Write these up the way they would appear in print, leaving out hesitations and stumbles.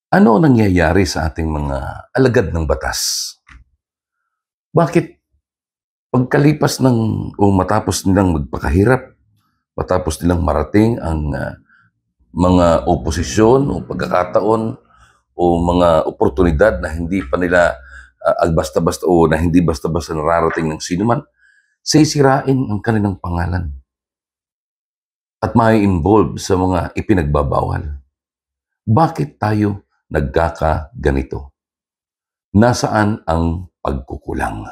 Ano ang nangyayari sa ating mga alagad ng batas? Bakit pagkalipas o matapos nilang magpakahirap, matapos nilang marating ang mga oposisyon o pagkakataon o mga oportunidad na hindi pa nila basta-basta o na hindi basta-basta nararating ng sino man, sisirain ang kanilang pangalan at mai-involve sa mga ipinagbabawal. Bakit tayo nagkakaganito? Nasaan ang pagkukulang?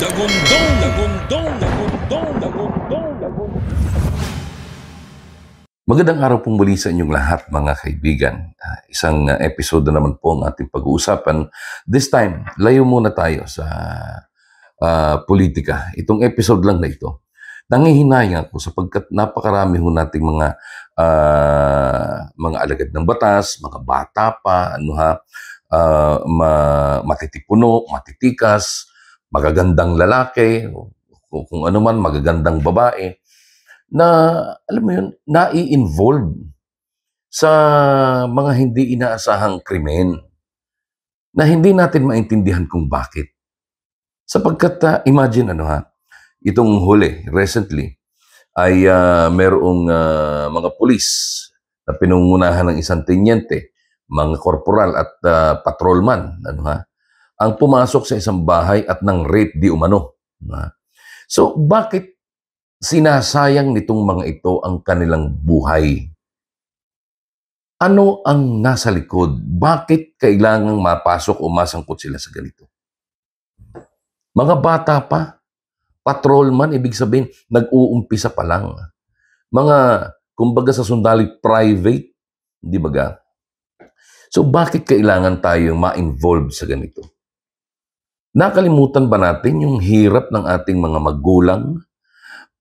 Dagundong, dagundong, dagundong, dagundong, dagundong. Magandang araw pong muli sa inyong lahat, mga kaibigan. Isang episode naman po ang ating pag-uusapan. This time, layo muna tayo sa politika. Itong episode lang na ito. Nangihinayang ako sapagkat napakarami ho nating mga alagad ng batas, mga bata pa, matitipuno, matitikas, magagandang lalaki, o kung ano man, magagandang babae, na, alam mo yun, nai-involve sa mga hindi inaasahang krimen na hindi natin maintindihan kung bakit. Sapagkat, imagine itong huli, recently, ay merong mga pulis na pinungunahan ng isang tenyente, mga korporal at patrolman, ang pumasok sa isang bahay at nang rape di umano. So, bakit sinasayang nitong mga ito ang kanilang buhay? Ano ang nasa likod? Bakit kailangang mapasok o masangkot sila sa ganito? Mga bata pa, patrolman, ibig sabihin, nag-uumpisa pa lang. Mga, kumbaga sa sundali, private, di ba ga? So, bakit kailangan tayong ma-involve sa ganito? Nakalimutan ba natin yung hirap ng ating mga magulang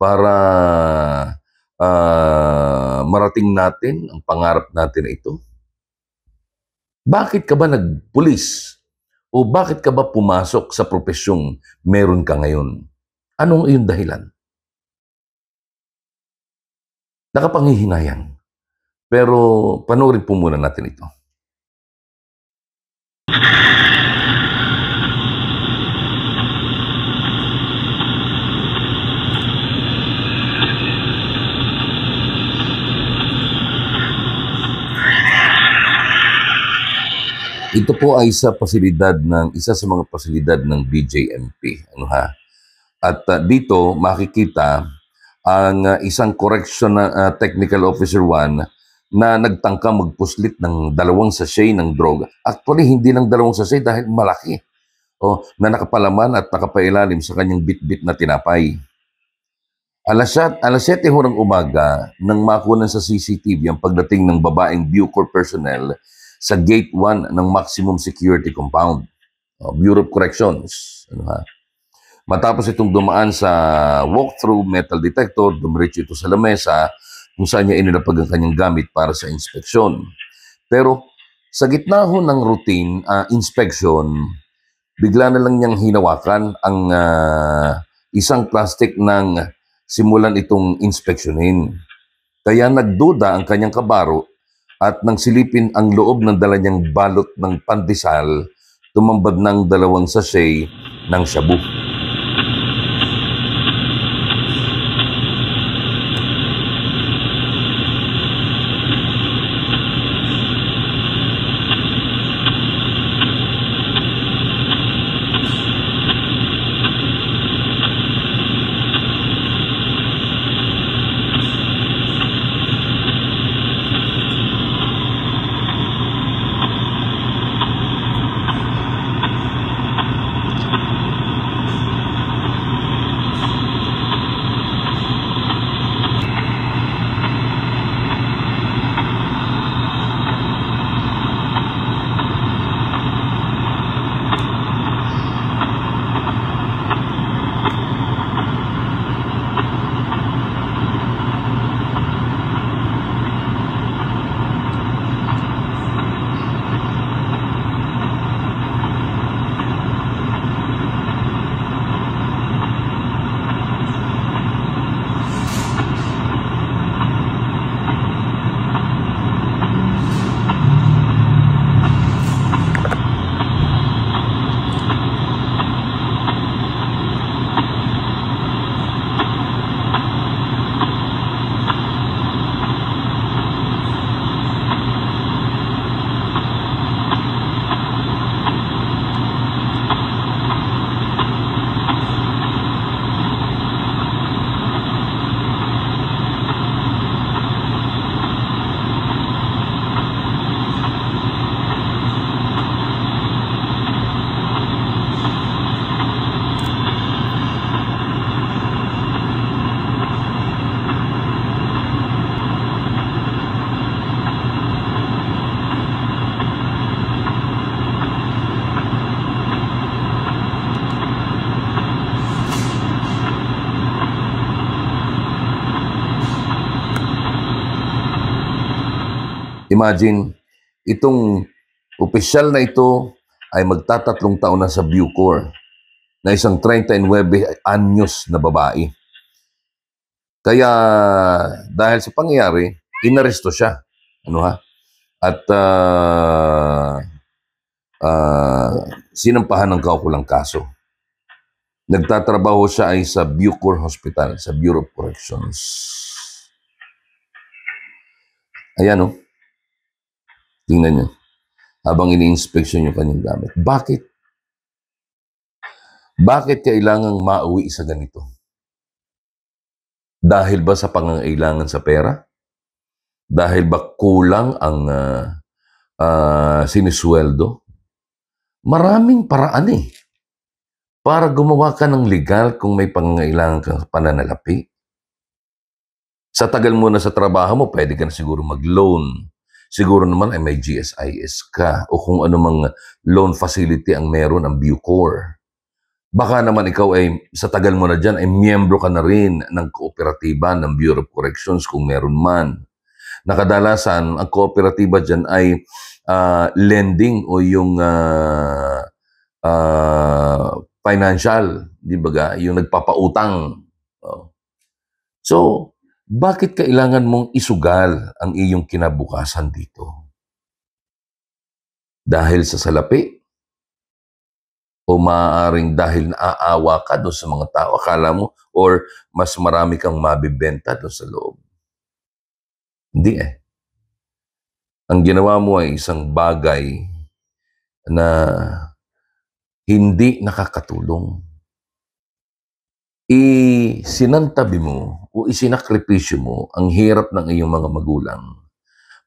para marating natin ang pangarap natin na ito? Bakit ka ba nagpulis? O bakit ka ba pumasok sa profesyong meron ka ngayon? Anong iyong dahilan? Nakapanghihinayang. Pero panoorin po muna natin ito. Ito po ay isa sa mga pasilidad ng BJMP. At dito makikita ang isang correction technical officer 1 na nagtangka magpuslit ng 2 sachet ng droga. Actually, hindi ng 2 sachet dahil malaki. Na nakapalaman at nakapailalim sa kanyang bit-bit na tinapay. Alas 7 ho ng umaga nang makunan sa CCTV ang pagdating ng babaeng Bucor personnel sa Gate 1 ng Maximum Security Compound, Bureau of Corrections. Matapos itong dumaan sa walk-through metal detector, dumiretso ito sa lamesa kung saan niya inilapag ang kanyang gamit para sa inspeksyon. Pero sa gitna ho ng routine inspection, bigla na lang niyang hinawakan ang isang plastic ng simulan itong inspeksyonin. Kaya nagduda ang kanyang kabaro at nang silipin ang loob ng dala niyang balot ng pandesal, tumambad ng 2 sachet ng shabu. Imagine, itong opisyal na ito ay magtatatlong taon na sa Bucor na isang 39 anyos na babae. Kaya dahil sa pangyayari, inaresto siya. Ano ha? At sinampahan ng kaukulang kaso. Nagtatrabaho siya ay sa Bucor Hospital, sa Bureau of Corrections. Ayan o. Tingnan niyo. Habang ini-inspection yung kanyang gamit. Bakit? Bakit kailangang mauwi sa ganito? Dahil ba sa pangangailangan sa pera? Dahil ba kulang ang sinisweldo? Maraming paraan para gumawa ka ng legal kung may pangangailangan kang pananalapi. Sa tagal mo na sa trabaho mo, pwede ka na siguro mag-loan. Siguro naman ay may GSIS ka o kung anumang loan facility ang meron ang Bucor. Baka naman ikaw ay sa tagal mo na dyan ay miyembro ka na rin ng kooperatiba ng Bureau of Corrections kung meron man. Nakadalasan, ang kooperatiba dyan ay lending o yung financial, di ba ga? Yung nagpapautang. So, bakit kailangan mong isugal ang iyong kinabukasan dito? Dahil sa salapi? O maaaring dahil naaawa ka doon sa mga tao, akala mo, or mas marami kang mabibenta doon sa loob? Hindi Ang ginawa mo ay isang bagay na hindi nakakatulong. Isinantabi mo o isinakripisyo mo ang hirap ng iyong mga magulang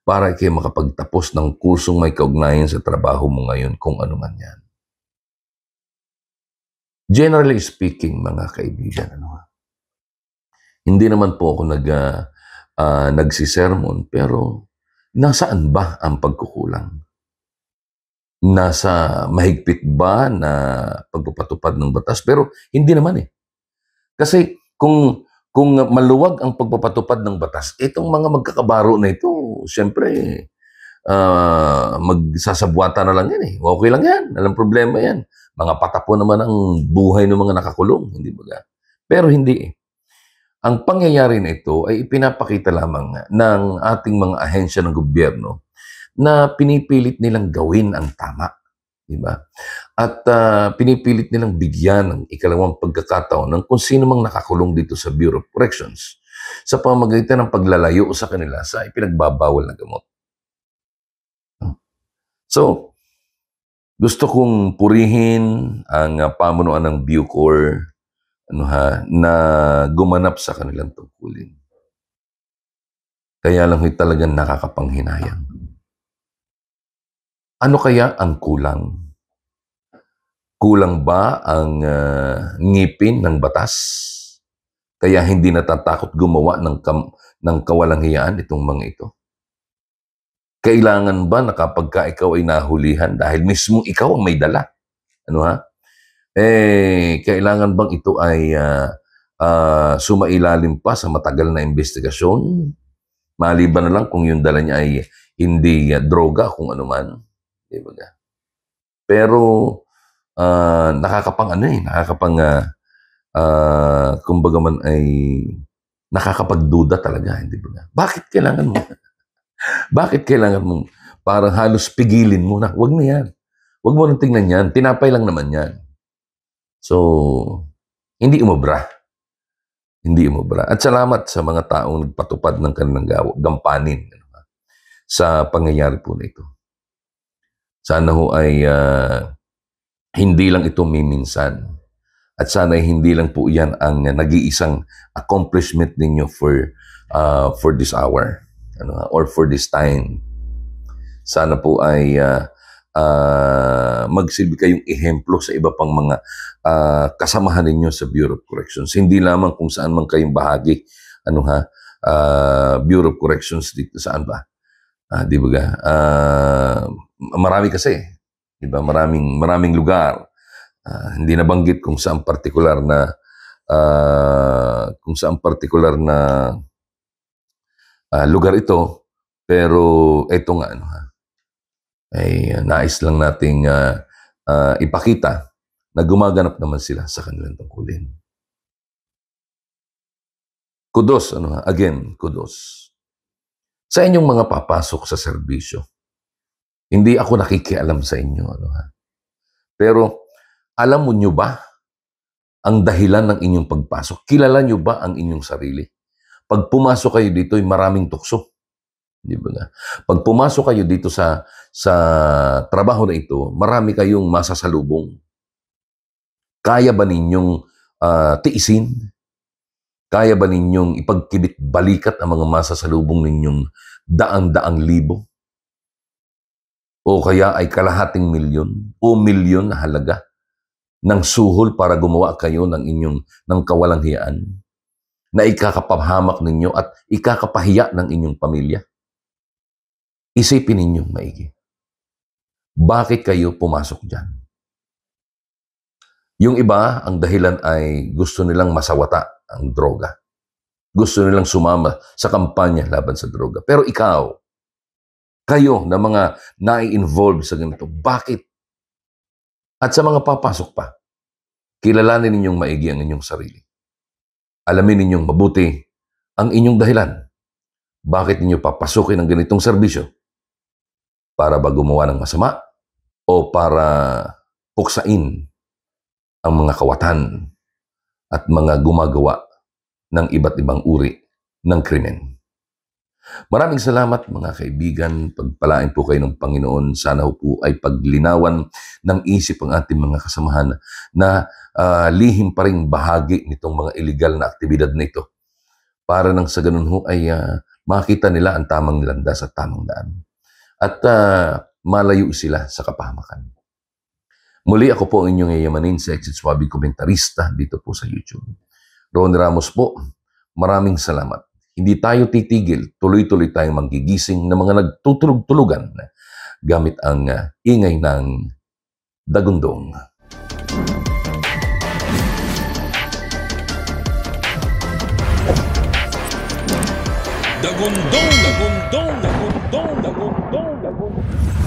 para kayo makapagtapos ng kursong may kaugnayan sa trabaho mo ngayon kung ano man yan. Generally speaking, mga kaibigan, hindi naman po ako nagsisermon, pero nasaan ba ang pagkukulang? Nasa mahigpit ba na pagpapatupad ng batas? Pero hindi naman Kasi kung maluwag ang pagpapatupad ng batas, itong mga magkakabaro na ito, siyempre, magsasabwata na lang yan Okay lang yan. Alam problema yan. Mga patapo naman ang buhay ng mga nakakulong. Hindi ba? Pero hindi Ang pangyayari na ito ay ipinapakita lamang ng ating mga ahensya ng gobyerno na pinipilit nilang gawin ang tama. Diba? At pinipilit nilang bigyan ng ikalawang pagkakataon ng kung sino mang nakakulong dito sa Bureau of Corrections sa pamamagitan ng paglalayo sa kanila sa ipinagbabawal na gamot. So, gusto kong purihin ang pamunuan ng Bucor na gumanap sa kanilang tungkulin. Kaya lang talagang nakakapanghinayang. Ano kaya ang kulang? Kulang ba ang ngipin ng batas? Kaya hindi natatakot gumawa ng kawalanghiyaan itong mga ito? Kailangan ba na kapag ikaw ay nahulihan dahil mismo ikaw ang may dala? Kailangan bang ito ay sumailalim pa sa matagal na investigasyon? Maliban na lang kung yung dala niya ay hindi droga, kung ano man. Di ba? Pero kumbaga man ay nakakapagduda talaga, hindi ba? Bakit kailangan mo? Bakit kailangan mo? Parang halos pigilin mo na, wag na yan. Wag mo nang tingnan yan, tinapay lang naman yan. So, hindi umubra. Hindi umubra. At salamat sa mga taong nagpatupad ng kanilang gampanin sa pangyayari po na ito. Sana ho ay hindi lang ito miminsan. At sana ay hindi lang po yan ang nag-iisang accomplishment ninyo for this hour or for this time. Sana po ay magsilbi kayong ehemplo sa iba pang mga kasamahan ninyo sa Bureau of Corrections. Hindi lamang kung saan man kayong bahagi, Bureau of Corrections dito, saan ba? Di ba? Marami kasi, di ba? Maraming lugar. Hindi nabanggit kung saan partikular na lugar ito, Pero ito nga, ay nais lang nating ipakita na gumaganap naman sila sa kanilang tungkulin. Kudos, again, kudos. Sa inyong mga papasok sa serbisyo, hindi ako nakikialam sa inyo, pero alam mo nyo ba ang dahilan ng inyong pagpasok? Kilala nyo ba ang inyong sarili? Pag pumasok kayo dito, ay maraming tukso. Di ba nga? Pag pumasok kayo dito sa trabaho na ito, marami kayong masasalubong. Kaya ba ninyong tiisin? Kaya ba ninyong ipagkibit-balikat ang mga masasalubong ninyong daang-daang libo? O kaya ay kalahating milyon o milyon na halaga ng suhol para gumawa kayo ng kawalang hiyaan na ikakapahamak ninyo at ikakapahiya ng inyong pamilya? Isipin ninyong maigi. Bakit kayo pumasok dyan? Yung iba, ang dahilan ay gusto nilang masawata ang droga. Gusto nilang sumama sa kampanya laban sa droga. Pero ikaw, kayo na mga nai-involve sa ganito, bakit? At sa mga papasok pa, kilalanin ninyong maigi ang inyong sarili. Alamin ninyong mabuti ang inyong dahilan. Bakit ninyo papasukin ang ganitong serbisyo? Para ba gumawa ng masama? O para puksain ang mga kawatan at mga gumagawa ng iba't ibang uri ng krimen? Maraming salamat mga kaibigan. Pagpalain po kayo ng Panginoon. Sana po ay paglinawan ng isip ang ating mga kasamahan na lihim pa rin bahagi nitong mga illegal na aktibidad na ito. Para nang sa ganun ho ay makita nila ang tamang landas at tamang daan. At malayo sila sa kapahamakan. Muli ako po ang inyong yayamanin sa Exit Suabe komentarista dito po sa YouTube. Ron Ramos po, maraming salamat. Hindi tayo titigil, tuloy-tuloy tayong manggigising ng mga nagtutulog-tulugan gamit ang ingay ng dagundong. Dagundong, dagundong, dagundong, dagundong, dagundong.